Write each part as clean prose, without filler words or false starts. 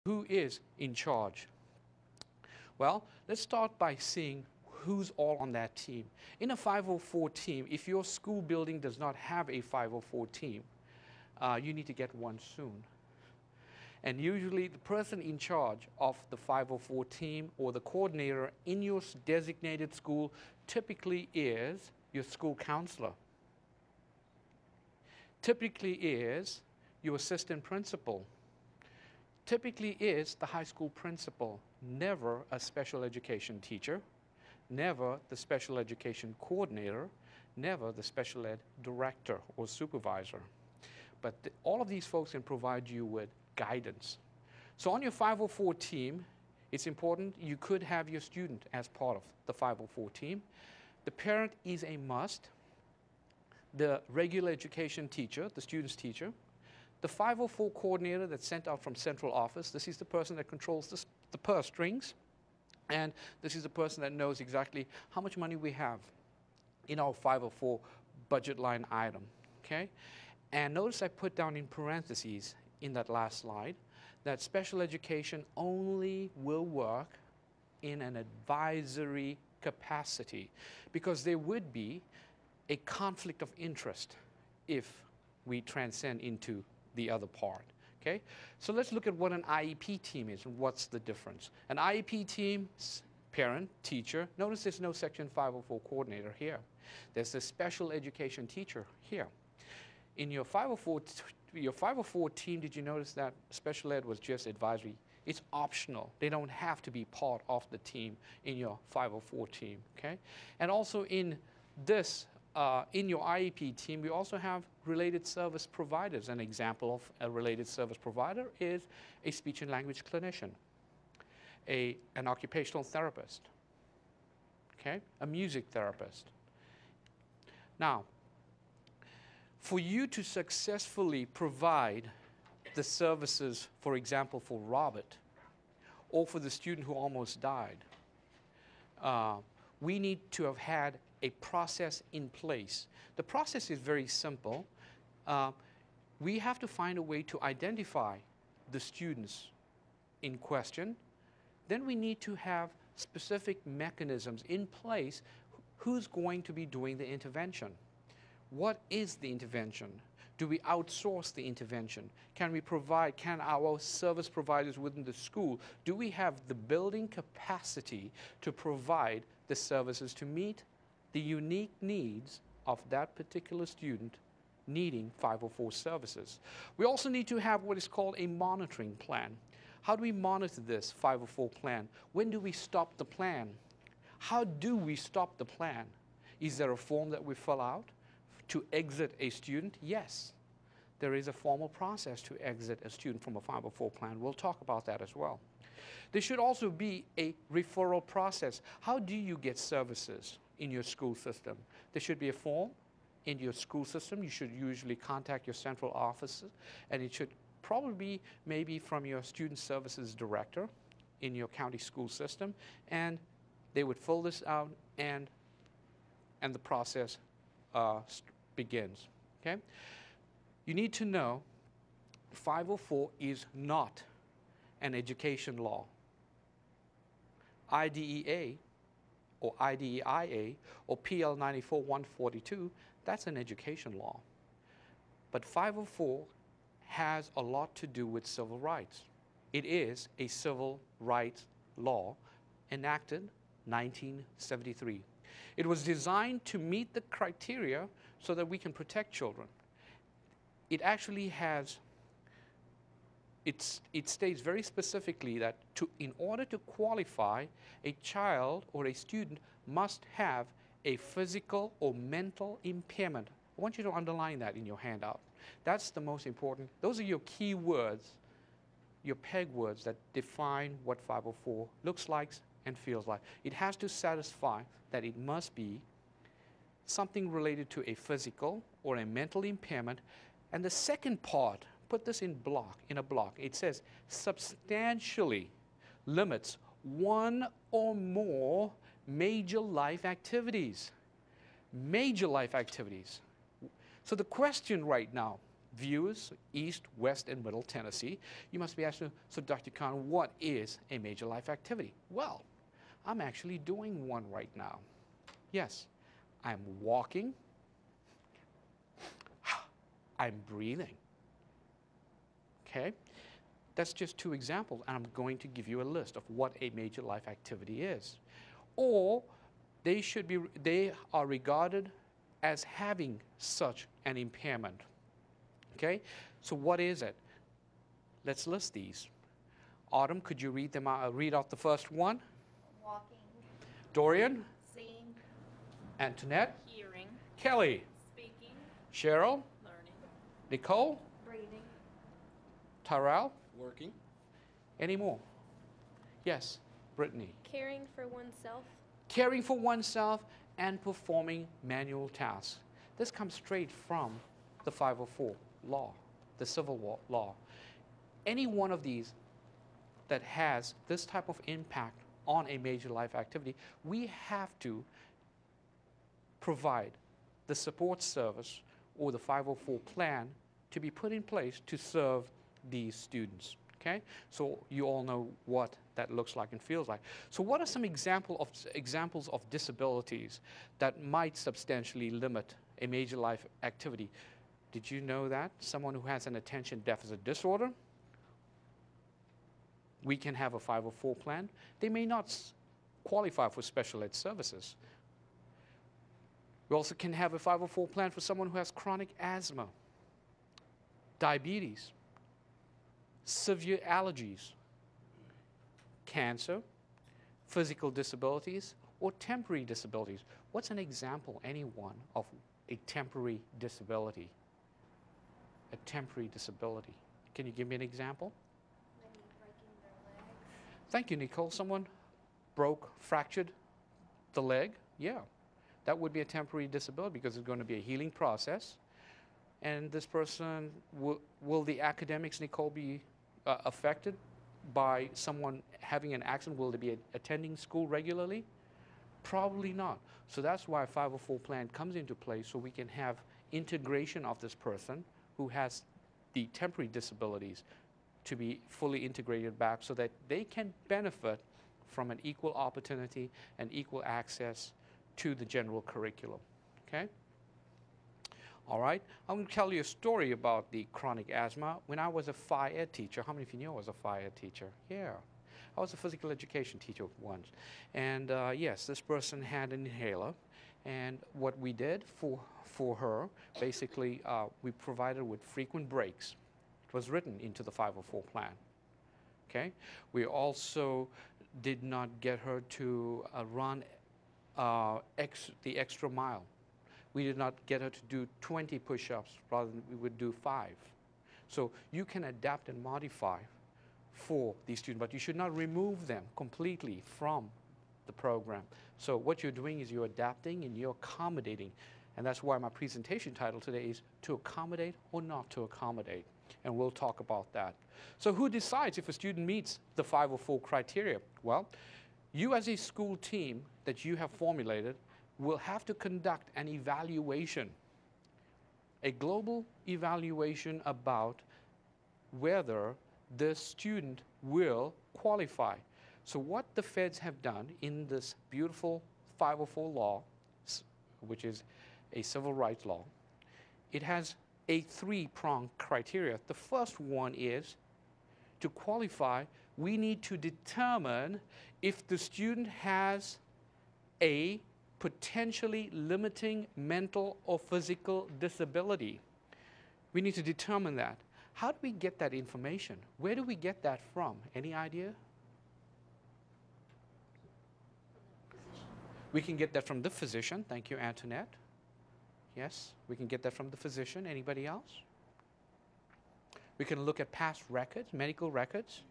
Who is in charge? Well, let's start by seeing who's all on that team. In a 504 team, if your school building does not have a 504 team, you need to get one soon. And usually the person in charge of the 504 team or the coordinator in your designated school typically is your school counselor. Typically is your assistant principal. Typically is the high school principal, never a special education teacher, never the special education coordinator, never the special ed director or supervisor. But all of these folks can provide you with guidance. So on your 504 team, it's important you could have your student as part of the 504 team. The parent is a must. The regular education teacher, the student's teacher. The 504 coordinator that's sent out from central office, this is the person that controls the purse strings. And this is the person that knows exactly how much money we have in our 504 budget line item, okay? And notice I put down in parentheses in that last slide that special education only will work in an advisory capacity because there would be a conflict of interest if we transcend into the other part. Okay, so let's look at what an IEP team is and what's the difference. An IEP team, parent, teacher. Notice there's no Section 504 coordinator here. There's a special education teacher here. In your 504 team, did you notice that special ed was just advisory? It's optional. They don't have to be part of the team in your 504 team. Okay, and also in this. In your IEP team, we also have related service providers. An example of a related service provider is a speech and language clinician, an occupational therapist, okay, a music therapist. Now, for you to successfully provide the services, for example, for Robert, or for the student who almost died, we need to have had a process in place. The process is very simple. We have to find a way to identify the students in question. Then we need to have specific mechanisms in place. Who's going to be doing the intervention? What is the intervention? Do we outsource the intervention? Can our service providers within the school, do we have the building capacity to provide the services to meet the unique needs of that particular student needing 504 services? We also need to have what is called a monitoring plan. How do we monitor this 504 plan? When do we stop the plan? How do we stop the plan? Is there a form that we fill out to exit a student? Yes. There is a formal process to exit a student from a 504 plan. We'll talk about that as well. There should also be a referral process. How do you get services in your school system? There should be a form in your school system. You should usually contact your central offices, and it should probably be maybe from your student services director in your county school system, and they would fill this out, and the process begins. Okay? You need to know 504 is not an education law. IDEA or IDEIA or PL 94-142, that's an education law. But 504 has a lot to do with civil rights. It is a civil rights law enacted 1973. It was designed to meet the criteria so that we can protect children. It actually has, it states very specifically that in order to qualify, a child or a student must have a physical or mental impairment. I want you to underline that in your handout. That's the most important. Those are your key words, your peg words that define what 504 looks like and feels like. It has to satisfy that it must be something related to a physical or a mental impairment. And the second part, put this in a block. It says substantially limits one or more major life activities. Major life activities. So the question right now viewers, East, West, and Middle Tennessee, you must be asking, so Dr. Khan, what is a major life activity? Well, I'm actually doing one right now. Yes, I'm walking, I'm breathing. Okay? That's just two examples, and I'm going to give you a list of what a major life activity is. Or they are regarded as having such an impairment. Okay? So what is it? Let's list these. Autumn, could you read them out, read out the first one? Walking. Dorian? Seeing. Antoinette? Hearing. Kelly? Speaking. Cheryl? Learning. Nicole? Breathing. Tyrell? Working. Any more? Yes, Brittany. Caring for oneself. Caring for oneself and performing manual tasks. This comes straight from the 504 law, the civil law. Any one of these that has this type of impact on a major life activity, we have to provide the support service or the 504 plan to be put in place to serve these students. Okay, so you all know what that looks like and feels like. So what are some examples of disabilities that might substantially limit a major life activity? Did you know that someone who has an attention deficit disorder, we can have a 504 plan. They may not qualify for special ed services. We also can have a 504 plan for someone who has chronic asthma, diabetes, severe allergies, cancer, physical disabilities, or temporary disabilities. What's an example, anyone, of a temporary disability? A temporary disability. Can you give me an example? Maybe breaking their legs. Thank you, Nicole. Someone fractured the leg? Yeah. That would be a temporary disability because it's going to be a healing process. And this person, will the academics, Nicole, be affected by someone having an accident? Will they be attending school regularly? Probably not. So that's why a 504 plan comes into play, so we can have integration of this person who has the temporary disabilities to be fully integrated back so that they can benefit from an equal opportunity and equal access to the general curriculum. Okay? All right, I'm going to tell you a story about the chronic asthma. When I was a phy ed teacher, how many of you know I was a phy ed teacher? Yeah, I was a physical education teacher once. And yes, this person had an inhaler. And what we did for her, basically, we provided her with frequent breaks. It was written into the 504 plan. Okay, we also did not get her to run the extra mile. We did not get her to do 20 push-ups, rather than we would do 5. So you can adapt and modify for these students, but you should not remove them completely from the program. So what you're doing is you're adapting and you're accommodating. And that's why my presentation title today is to accommodate or not to accommodate. And we'll talk about that. So who decides if a student meets the 504 criteria? Well, you as a school team that you have formulated will have to conduct an evaluation, a global evaluation about whether the student will qualify. So what the feds have done in this beautiful 504 law, which is a civil rights law, it has a 3-pronged criteria. The first one is, to qualify, we need to determine if the student has a potentially limiting mental or physical disability. We need to determine that. How do we get that information? Where do we get that from? Any idea? We can get that from the physician. Thank you, Antoinette. Yes, we can get that from the physician. Anybody else? We can look at past records, medical records.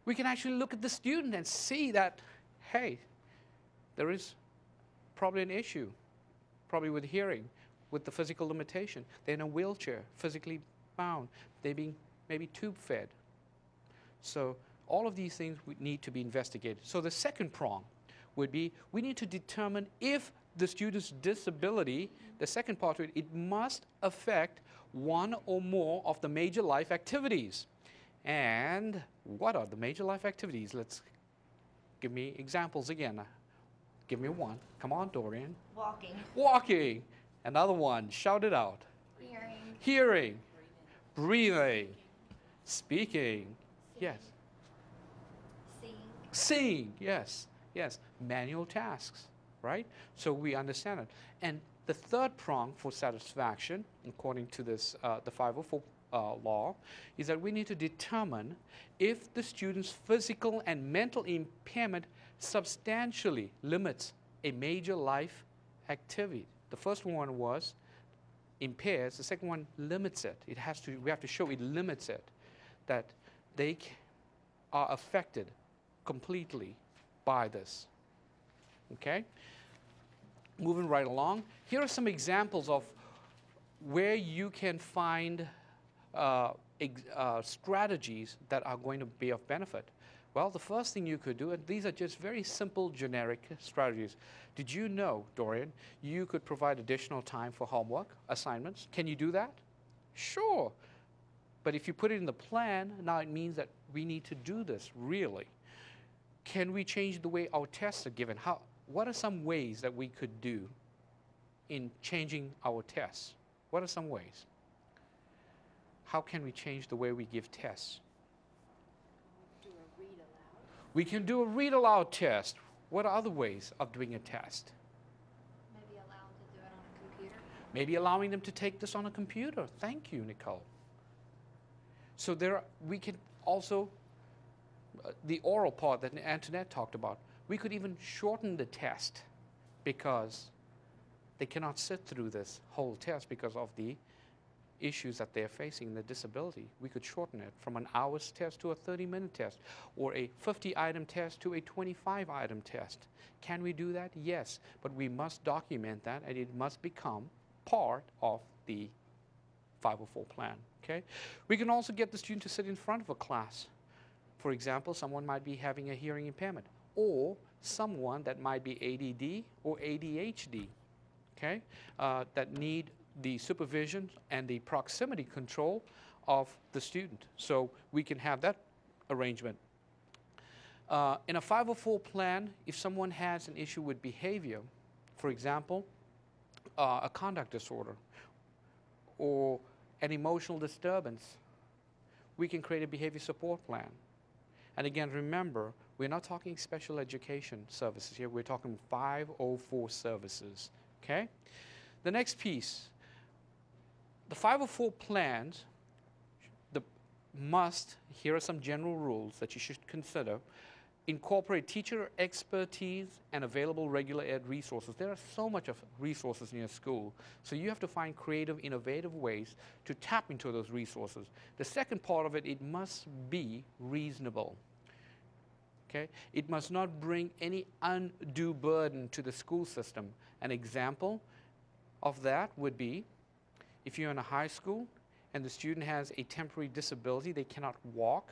We can actually look at the student and see that, hey, there is probably an issue, probably with hearing, with the physical limitation. They're in a wheelchair, physically bound. They're being maybe tube fed. So all of these things need to be investigated. So the second prong would be, we need to determine if the student's disability, the second part of it, it must affect one or more of the major life activities. And what are the major life activities? Let's give me examples again. Give me one. Come on, Dorian. Walking. Walking. Another one. Shout it out. Hearing. Hearing. Breathing. Speaking. Yes. Seeing. Seeing. Yes. Yes. Manual tasks. Right? So we understand it. And the third prong for satisfaction, according to this, the 504 law, is that we need to determine if the student's physical and mental impairment substantially limits a major life activity. The first one was impairs. The second one limits it. It has to. We have to show it limits it, that they are affected completely by this. Okay. Moving right along. Here are some examples of where you can find strategies that are going to be of benefit. Well, the first thing you could do, and these are just very simple, generic strategies. Did you know, Dorian, you could provide additional time for homework, assignments? Can you do that? Sure. But if you put it in the plan, now it means that we need to do this, really. Can we change the way our tests are given? What are some ways that we could do in changing our tests? What are some ways? How can we change the way we give tests? Do a read aloud. We can do a read aloud test. What are other ways of doing a test? Maybe allow them to do it on a computer. Maybe allowing them to take this on a computer. Thank you, Nicole. So we can also, the oral part that Antoinette talked about, we could even shorten the test because they cannot sit through this whole test because of the issues that they're facing, the disability. We could shorten it from an hour's test to a 30-minute test, or a 50-item test to a 25-item test. Can we do that? Yes, but we must document that, and it must become part of the 504 plan. Okay? We can also get the student to sit in front of a class. For example, someone might be having a hearing impairment, or someone that might be ADD or ADHD, okay, that need the supervision and the proximity control of the student. So we can have that arrangement. In a 504 plan, if someone has an issue with behavior, for example, a conduct disorder or an emotional disturbance, we can create a behavior support plan. And again, remember, we're not talking special education services here. We're talking 504 services, okay? The next piece, the 504 plans, here are some general rules that you should consider. Incorporate teacher expertise and available regular ed resources. There are so much of resources in your school, so you have to find creative, innovative ways to tap into those resources. The second part of it, it must be reasonable. Okay? It must not bring any undue burden to the school system. An example of that would be if you're in a high school and the student has a temporary disability, they cannot walk,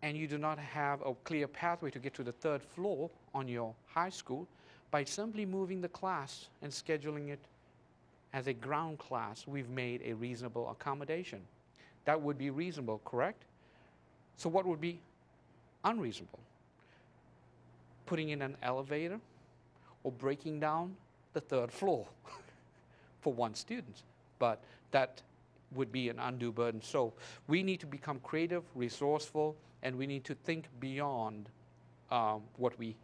and you do not have a clear pathway to get to the third floor on your high school, by simply moving the class and scheduling it as a ground class, we've made a reasonable accommodation. That would be reasonable, correct? So what would be unreasonable? Putting in an elevator or breaking down the third floor for one student. But that would be an undue burden. So we need to become creative, resourceful, and we need to think beyond what we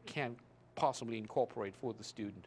can possibly incorporate for the student.